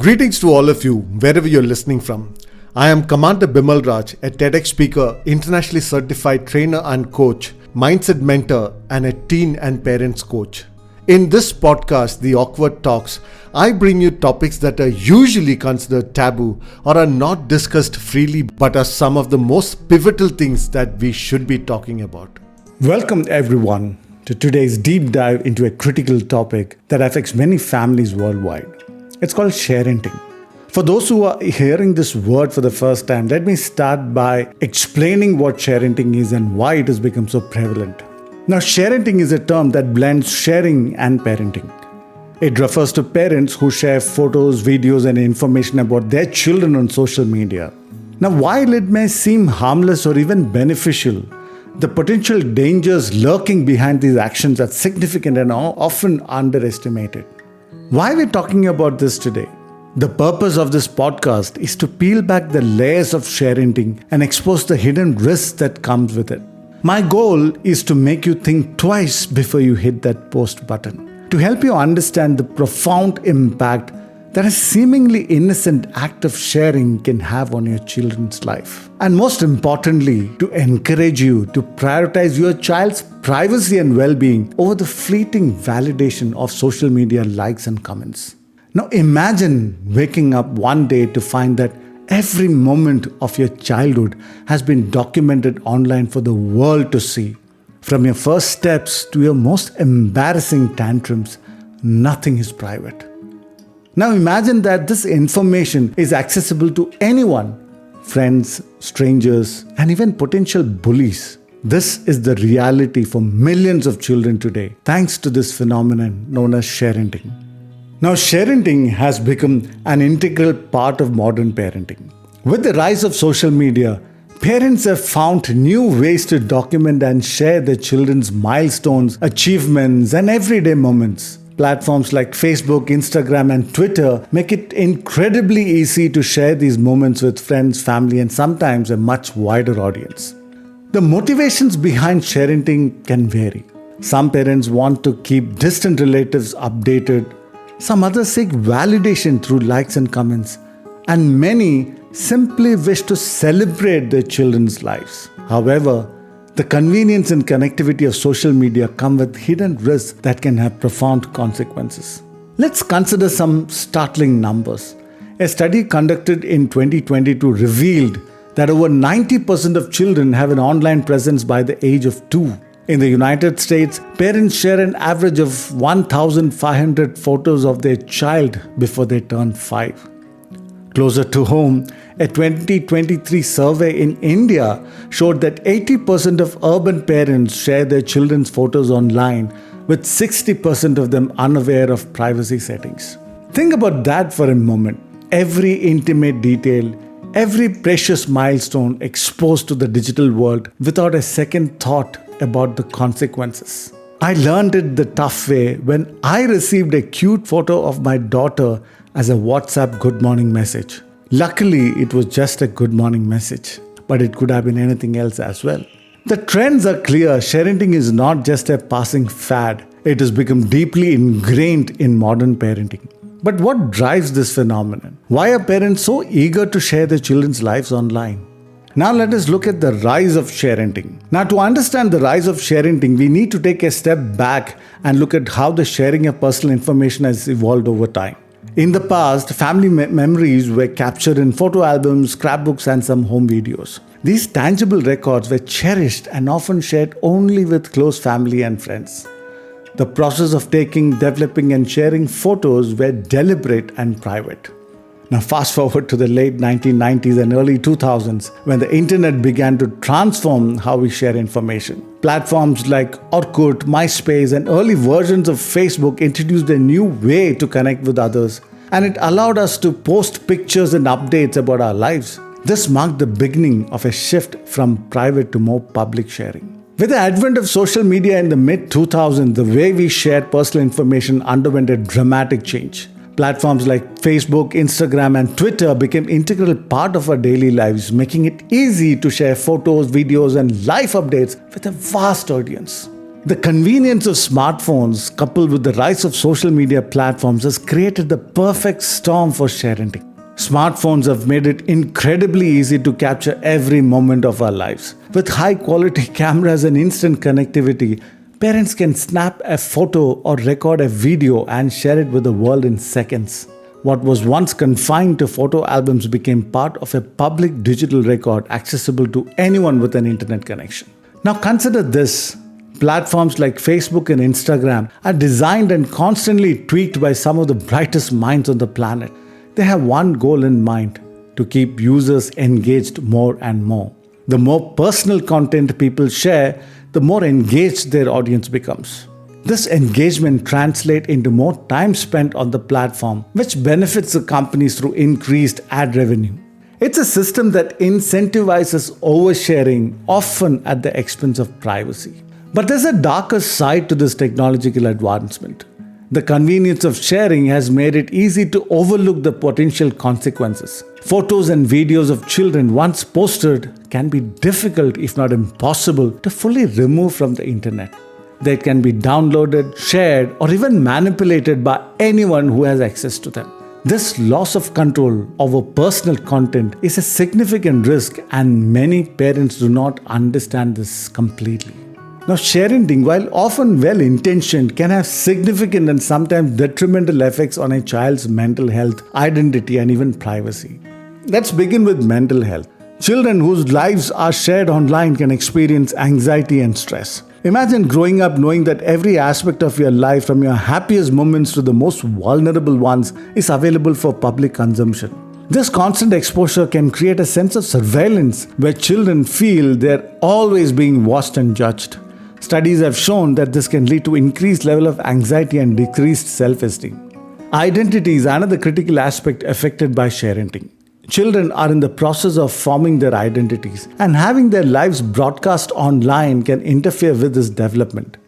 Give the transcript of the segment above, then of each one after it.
Greetings to all of you, wherever you're listening from. I am Commander Bimal Raj, a TEDx speaker, internationally certified trainer and coach, mindset mentor, and a teen and parents coach. In this podcast, The Awkward Talks, I bring you topics that are usually considered taboo or are not discussed freely, but are some of the most pivotal things that we should be talking about. Welcome everyone to today's deep dive into a critical topic that affects many families worldwide. It's called sharenting. For those who are hearing this word for the first time, let me start by explaining what sharenting is and why it has become so prevalent. Now, sharenting is a term that blends sharing and parenting. It refers to parents who share photos, videos, and information about their children on social media. Now, while it may seem harmless or even beneficial, the potential dangers lurking behind these actions are significant and are often underestimated. Why are we talking about this today? The purpose of this podcast is to peel back the layers of sharenting and expose the hidden risks that comes with it. My goal is to make you think twice before you hit that post button, to help you understand the profound impact that a seemingly innocent act of sharing can have on your children's life. And most importantly, to encourage you to prioritize your child's privacy and well-being over the fleeting validation of social media likes and comments. Now imagine waking up one day to find that every moment of your childhood has been documented online for the world to see. From your first steps to your most embarrassing tantrums, nothing is private. Now imagine that this information is accessible to anyone, friends, strangers, and even potential bullies. This is the reality for millions of children today, thanks to this phenomenon known as sharenting. Now, sharenting has become an integral part of modern parenting. With the rise of social media, parents have found new ways to document and share their children's milestones, achievements, and everyday moments. Platforms like Facebook, Instagram, and Twitter make it incredibly easy to share these moments with friends, family, and sometimes a much wider audience. The motivations behind sharenting can vary. Some parents want to keep distant relatives updated. Some others seek validation through likes and comments. And many simply wish to celebrate their children's lives. However, the convenience and connectivity of social media come with hidden risks that can have profound consequences. Let's consider some startling numbers. A study conducted in 2022 revealed that over 90% of children have an online presence by the age of 2. In the United States, parents share an average of 1,500 photos of their child before they turn 5. Closer to home, a 2023 survey in India showed that 80% of urban parents share their children's photos online, with 60% of them unaware of privacy settings. Think about that for a moment. Every intimate detail, every precious milestone exposed to the digital world without a second thought about the consequences. I learned it the tough way when I received a cute photo of my daughter as a WhatsApp good morning message. Luckily, it was just a good morning message, but it could have been anything else as well. The trends are clear. Sharenting is not just a passing fad. It has become deeply ingrained in modern parenting. But what drives this phenomenon? Why are parents so eager to share their children's lives online? Now let us look at the rise of sharenting. Now, to understand the rise of sharenting, we need to take a step back and look at how the sharing of personal information has evolved over time. In the past, family memories were captured in photo albums, scrapbooks, and some home videos. These tangible records were cherished and often shared only with close family and friends. The process of taking, developing, and sharing photos were deliberate and private. Now fast forward to the late 1990s and early 2000s when the internet began to transform how we share information. Platforms like Orkut, MySpace, and early versions of Facebook introduced a new way to connect with others, and it allowed us to post pictures and updates about our lives. This marked the beginning of a shift from private to more public sharing. With the advent of social media in the mid-2000s, the way we shared personal information underwent a dramatic change. Platforms like Facebook, Instagram, and Twitter became an integral part of our daily lives, making it easy to share photos, videos, and life updates with a vast audience. The convenience of smartphones coupled with the rise of social media platforms has created the perfect storm for sharenting. Smartphones have made it incredibly easy to capture every moment of our lives. With high quality cameras and instant connectivity, parents can snap a photo or record a video and share it with the world in seconds. What was once confined to photo albums became part of a public digital record accessible to anyone with an internet connection. Now consider this. Platforms like Facebook and Instagram are designed and constantly tweaked by some of the brightest minds on the planet. They have one goal in mind: to keep users engaged more and more. The more personal content people share, the more engaged their audience becomes. This engagement translates into more time spent on the platform, which benefits the companies through increased ad revenue. It's a system that incentivizes oversharing, often at the expense of privacy. But there's a darker side to this technological advancement. The convenience of sharing has made it easy to overlook the potential consequences. Photos and videos of children once posted can be difficult, if not impossible, to fully remove from the internet. They can be downloaded, shared, or even manipulated by anyone who has access to them. This loss of control over personal content is a significant risk, and many parents do not understand this completely. Now, sharenting, while often well-intentioned, can have significant and sometimes detrimental effects on a child's mental health, identity, and even privacy. Let's begin with mental health. Children whose lives are shared online can experience anxiety and stress. Imagine growing up knowing that every aspect of your life, from your happiest moments to the most vulnerable ones, is available for public consumption. This constant exposure can create a sense of surveillance where children feel they're always being watched and judged. Studies have shown that this can lead to increased level of anxiety and decreased self-esteem. Identity is another critical aspect affected by sharenting. Children are in the process of forming their identities, and having their lives broadcast online can interfere with this development.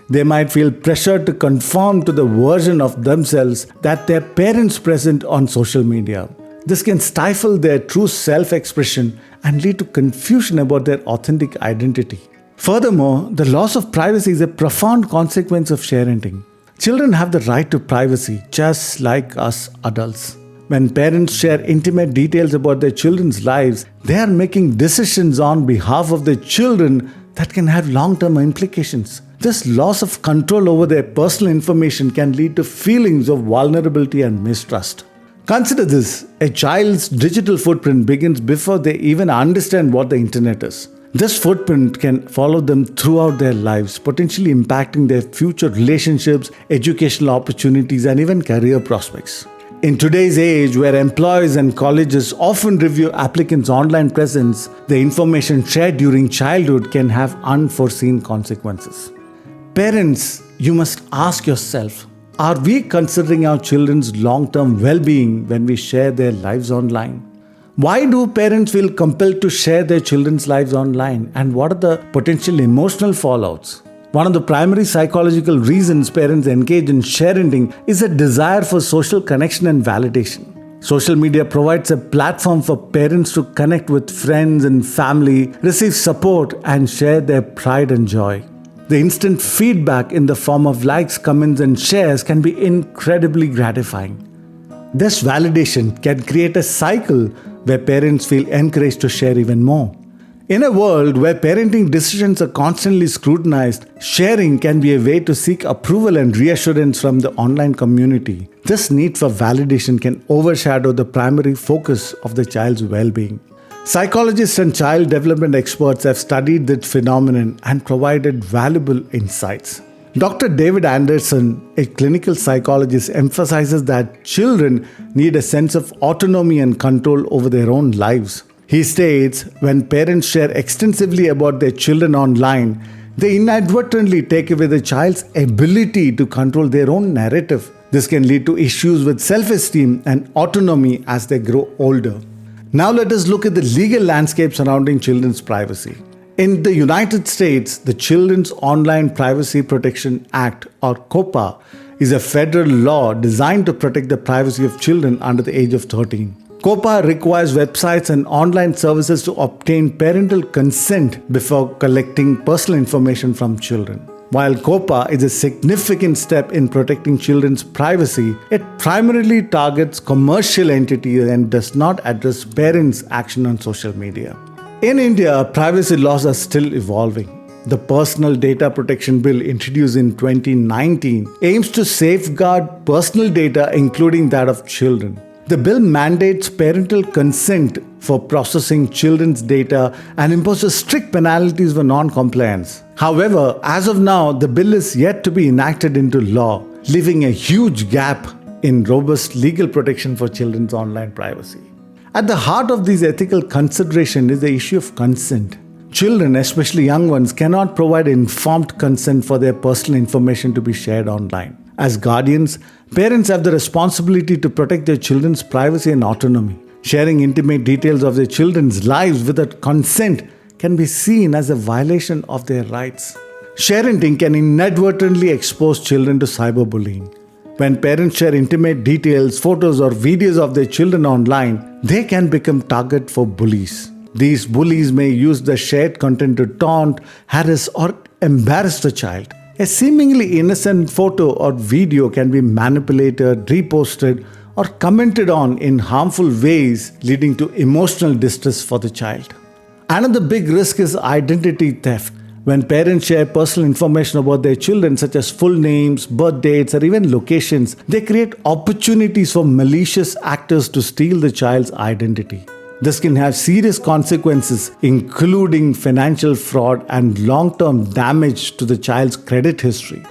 They might feel pressured to conform to the version of themselves that their parents present on social media. This can stifle their true self-expression and lead to confusion about their authentic identity. Furthermore, the loss of privacy is a profound consequence of sharenting. Children have the right to privacy just like us adults. When parents share intimate details about their children's lives, they are making decisions on behalf of their children that can have long-term implications. This loss of control over their personal information can lead to feelings of vulnerability and mistrust. Consider this: a child's digital footprint begins before they even understand what the internet is. This footprint can follow them throughout their lives, potentially impacting their future relationships, educational opportunities, and even career prospects. In today's age, where employers and colleges often review applicants' online presence, the information shared during childhood can have unforeseen consequences. Parents, you must ask yourself, are we considering our children's long-term well-being when we share their lives online? Why do parents feel compelled to share their children's lives online, and what are the potential emotional fallouts? One of the primary psychological reasons parents engage in sharenting is a desire for social connection and validation. Social media provides a platform for parents to connect with friends and family, receive support, and share their pride and joy. The instant feedback in the form of likes, comments, and shares can be incredibly gratifying. This validation can create a cycle where parents feel encouraged to share even more. In a world where parenting decisions are constantly scrutinized, sharing can be a way to seek approval and reassurance from the online community. This need for validation can overshadow the primary focus of the child's well-being. Psychologists and child development experts have studied this phenomenon and provided valuable insights. Dr. David Anderson, a clinical psychologist, emphasizes that children need a sense of autonomy and control over their own lives. He states, when parents share extensively about their children online, they inadvertently take away the child's ability to control their own narrative. This can lead to issues with self-esteem and autonomy as they grow older. Now let us look at the legal landscape surrounding children's privacy. In the United States, the Children's Online Privacy Protection Act, or COPPA, is a federal law designed to protect the privacy of children under the age of 13. COPPA requires websites and online services to obtain parental consent before collecting personal information from children. While COPPA is a significant step in protecting children's privacy, it primarily targets commercial entities and does not address parents' action on social media. In India, privacy laws are still evolving. The Personal Data Protection Bill introduced in 2019 aims to safeguard personal data, including that of children. The bill mandates parental consent for processing children's data and imposes strict penalties for non-compliance. However, as of now, the bill is yet to be enacted into law, leaving a huge gap in robust legal protection for children's online privacy. At the heart of these ethical considerations is the issue of consent. Children, especially young ones, cannot provide informed consent for their personal information to be shared online. As guardians, parents have the responsibility to protect their children's privacy and autonomy. Sharing intimate details of their children's lives without consent can be seen as a violation of their rights. Sharenting can inadvertently expose children to cyberbullying. When parents share intimate details, photos, or videos of their children online, they can become target for bullies. These bullies may use the shared content to taunt, harass, or embarrass the child. A seemingly innocent photo or video can be manipulated, reposted, or commented on in harmful ways, leading to emotional distress for the child. Another big risk is identity theft. When parents share personal information about their children, such as full names, birth dates, or even locations, they create opportunities for malicious actors to steal the child's identity. This can have serious consequences, including financial fraud and long-term damage to the child's credit history.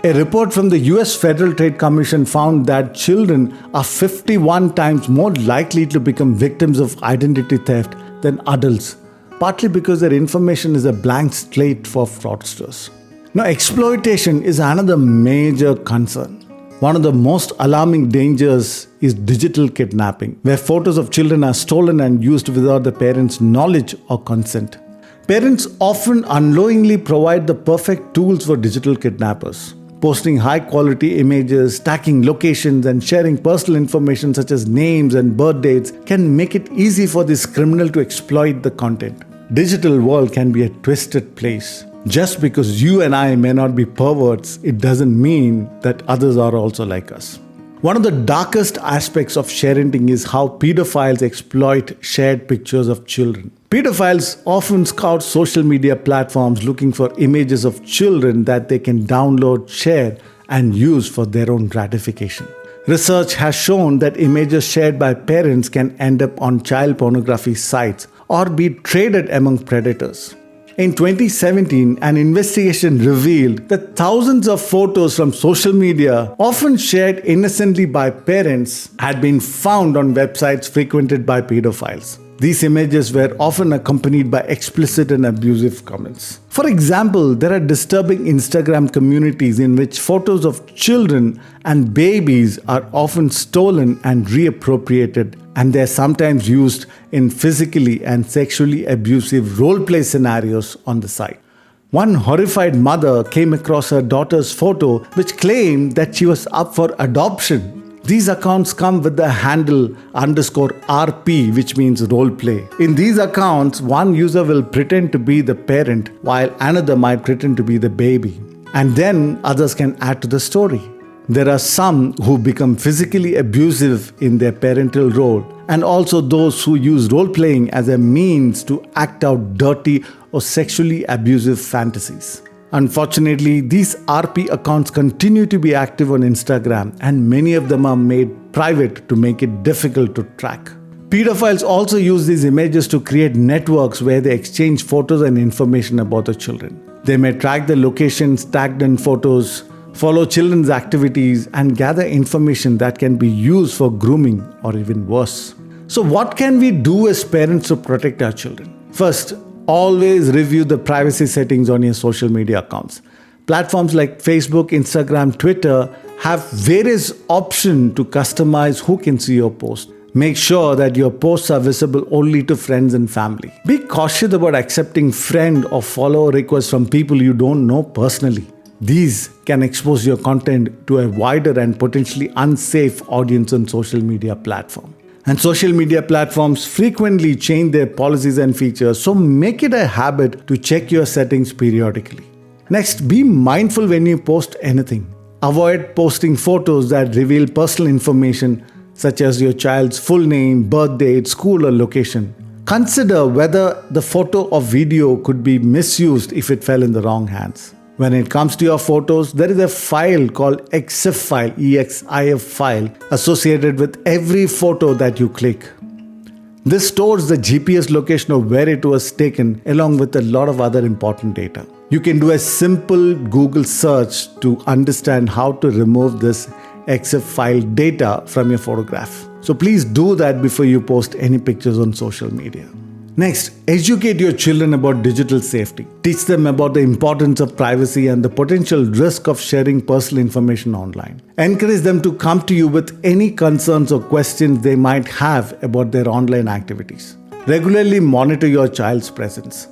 A report from the US Federal Trade Commission found that children are 51 times more likely to become victims of identity theft than adults, partly because their information is a blank slate for fraudsters. Now, exploitation is another major concern. One of the most alarming dangers is digital kidnapping, where photos of children are stolen and used without the parents' knowledge or consent. Parents often unknowingly provide the perfect tools for digital kidnappers. Posting high-quality images, tagging locations, and sharing personal information such as names and birth dates can make it easy for this criminal to exploit the content. Digital world can be a twisted place. Just because you and I may not be perverts, it doesn't mean that others are also like us. One of the darkest aspects of sharenting is how pedophiles exploit shared pictures of children. Pedophiles often scout social media platforms looking for images of children that they can download, share, and use for their own gratification. Research has shown that images shared by parents can end up on child pornography sites or be traded among predators. In 2017, an investigation revealed that thousands of photos from social media, often shared innocently by parents, had been found on websites frequented by pedophiles. These images were often accompanied by explicit and abusive comments. For example, there are disturbing Instagram communities in which photos of children and babies are often stolen and reappropriated, and they are sometimes used in physically and sexually abusive role-play scenarios on the site. One horrified mother came across her daughter's photo which claimed that she was up for adoption. These accounts come with the handle _RP, which means role play. In these accounts, one user will pretend to be the parent while another might pretend to be the baby. And then others can add to the story. There are some who become physically abusive in their parental role, and also those who use role playing as a means to act out dirty or sexually abusive fantasies. Unfortunately, these RP accounts continue to be active on Instagram, and many of them are made private to make it difficult to track. Pedophiles also use these images to create networks where they exchange photos and information about the children. They may track the locations tagged in photos, follow children's activities, and gather information that can be used for grooming or even worse. So what can we do as parents to protect our children? First, always review the privacy settings on your social media accounts. Platforms like Facebook, Instagram, Twitter have various options to customize who can see your post. Make sure that your posts are visible only to friends and family. Be cautious about accepting friend or follower requests from people you don't know personally. These can expose your content to a wider and potentially unsafe audience on social media platforms. And social media platforms frequently change their policies and features, so make it a habit to check your settings periodically. Next, be mindful when you post anything. Avoid posting photos that reveal personal information such as your child's full name, birth date, school, or location. Consider whether the photo or video could be misused if it fell in the wrong hands. When it comes to your photos, there is a file called EXIF file, EXIF file, associated with every photo that you click. This stores the GPS location of where it was taken along with a lot of other important data. You can do a simple Google search to understand how to remove this EXIF file data from your photograph. So please do that before you post any pictures on social media. Next, educate your children about digital safety. Teach them about the importance of privacy and the potential risk of sharing personal information online. Encourage them to come to you with any concerns or questions they might have about their online activities. Regularly monitor your child's presence.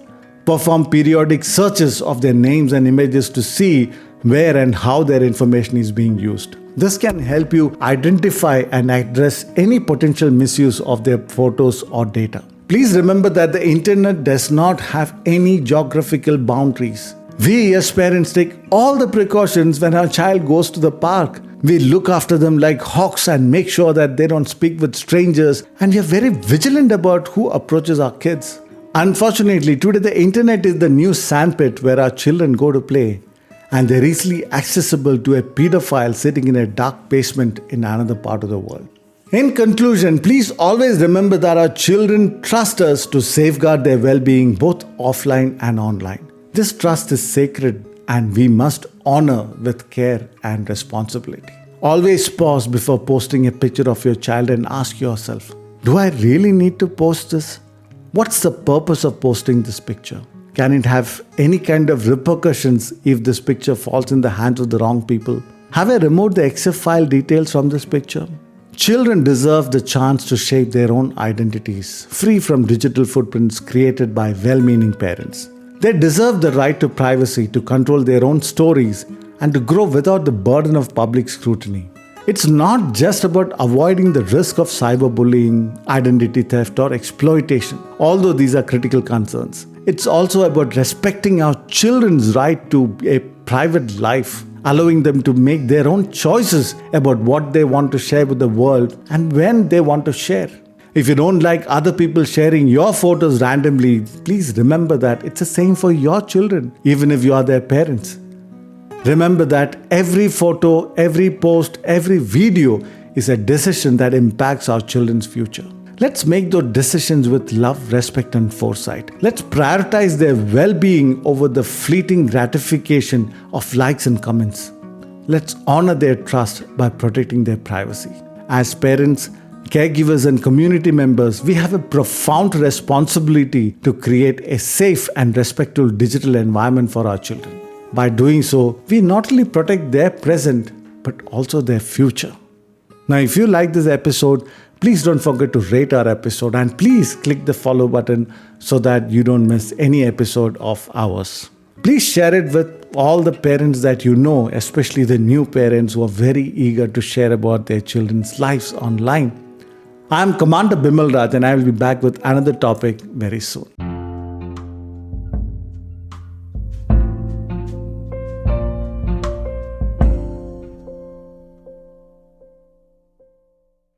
Perform periodic searches of their names and images to see where and how their information is being used. This can help you identify and address any potential misuse of their photos or data. Please remember that the internet does not have any geographical boundaries. We as parents take all the precautions when our child goes to the park. We look after them like hawks and make sure that they don't speak with strangers, and we are very vigilant about who approaches our kids. Unfortunately, today the internet is the new sandpit where our children go to play, and they're easily accessible to a pedophile sitting in a dark basement in another part of the world. In conclusion, please always remember that our children trust us to safeguard their well-being both offline and online. This trust is sacred and we must honor with care and responsibility. Always pause before posting a picture of your child and ask yourself, do I really need to post this? What's the purpose of posting this picture? Can it have any kind of repercussions if this picture falls in the hands of the wrong people? Have I removed the EXIF file details from this picture? Children deserve the chance to shape their own identities, free from digital footprints created by well-meaning parents. They deserve the right to privacy, to control their own stories, and to grow without the burden of public scrutiny. It's not just about avoiding the risk of cyberbullying, identity theft, or exploitation, although these are critical concerns. It's also about respecting our children's right to a private life, allowing them to make their own choices about what they want to share with the world and when they want to share. If you don't like other people sharing your photos randomly, please remember that it's the same for your children, even if you are their parents. Remember that every photo, every post, every video is a decision that impacts our children's future. Let's make those decisions with love, respect, and foresight. Let's prioritize their well-being over the fleeting gratification of likes and comments. Let's honor their trust by protecting their privacy. As parents, caregivers, and community members, we have a profound responsibility to create a safe and respectful digital environment for our children. By doing so, we not only protect their present, but also their future. Now, if you like this episode, please don't forget to rate our episode and please click the follow button so that you don't miss any episode of ours. Please share it with all the parents that you know, especially the new parents who are very eager to share about their children's lives online. I am Commander Bimal Raj and I will be back with another topic very soon.